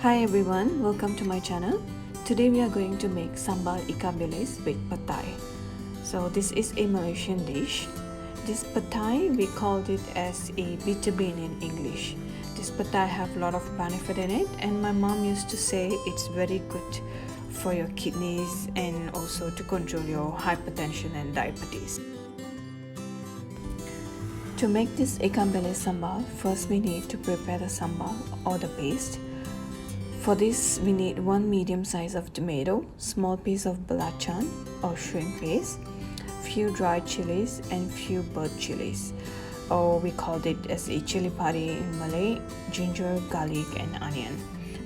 Hi everyone, welcome to my channel. Today we are going to make Sambal ikan bilis with Petai. So this is a Malaysian dish. This Petai, we called it as a bitter bean in English. This Petai have a lot of benefit in it, and my mom used to say it's very good for your kidneys and also to control your hypertension and diabetes. To make this ikan bilis sambal, first we need to prepare the sambal or the paste. For this, we need 1 medium size of tomato, small piece of Belacan or shrimp paste, few dried chilies and few bird chilies, or we called it as a chili padi in Malay, ginger, garlic and onion.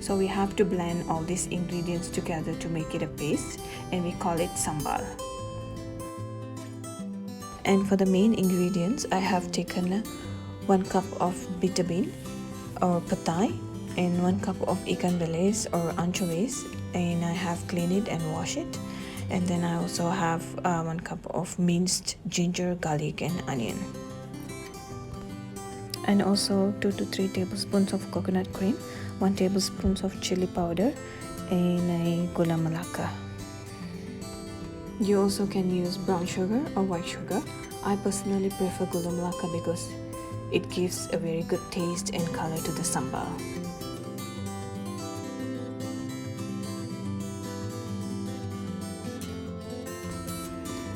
So we have to blend all these ingredients together to make it a paste, and we call it sambal. And for the main ingredients, I have taken 1 cup of bitter bean or Petai, and 1 cup of ikan bilis or anchovies, and I have cleaned it and washed it. And then I also have 1 cup of minced ginger, garlic and onion, and also 2 to 3 tablespoons of coconut cream, 1 tablespoon of chili powder and a Gula Melaka. You also can use brown sugar or white sugar. I personally prefer Gula Melaka because it gives a very good taste and color to the sambal.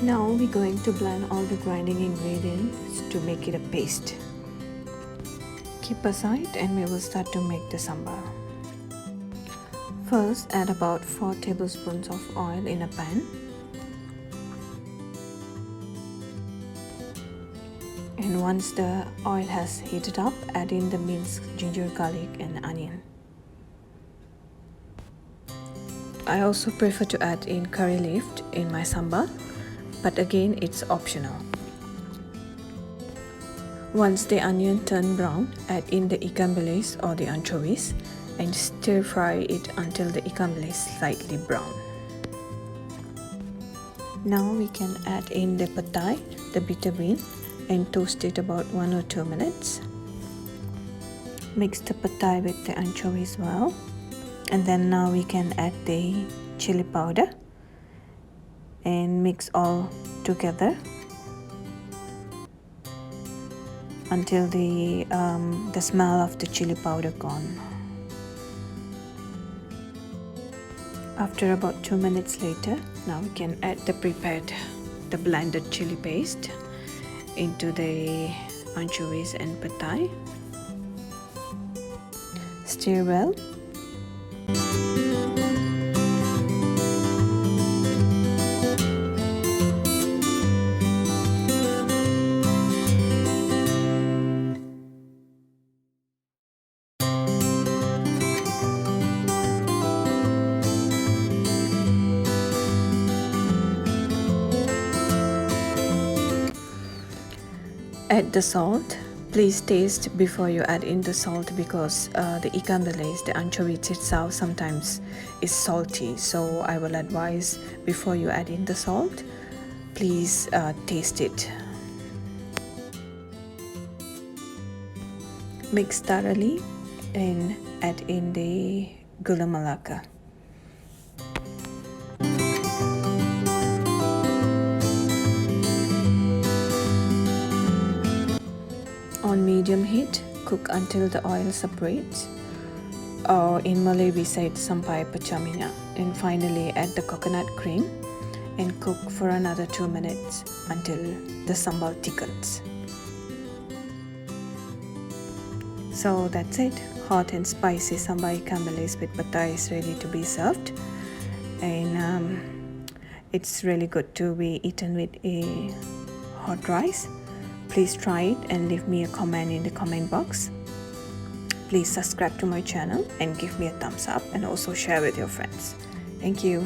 Now we're going to blend all the grinding ingredients to make it a paste. Keep aside and we will start to make the sambal. First, add about 4 tablespoons of oil in a pan. And once the oil has heated up, add in the minced ginger, garlic and onion. I also prefer to add in curry leaf in my sambal, but again it's optional. Once the onion turn brown, add in the ikan bilis or the anchovies and stir fry it until the ikan bilis slightly brown. Now we can add in the petai, the bitter bean, and toast it about 1 or 2 minutes. Mix the petai with the anchovies well, and then now we can add the chili powder and mix all together until the smell of the chili powder gone. After about 2 minutes later, now we can add the blended chili paste into the anchovies and petai. Stir well. Add the salt. Please taste before you add in the salt because the ikan bilis, the anchovies itself sometimes is salty. So I will advise before you add in the salt, please taste it. Mix thoroughly and add in the Gula Melaka. On medium heat, cook until the oil separates, or in Malay we say sampai pecah minyak. And finally add the coconut cream and cook for another 2 minutes until the sambal thickens. So that's it. Hot and spicy sambal ikan bilis with petai is ready to be served, and it's really good to be eaten with a hot rice. Please try it and leave me a comment in the comment box. Please subscribe to my channel and give me a thumbs up, and also share with your friends. Thank you.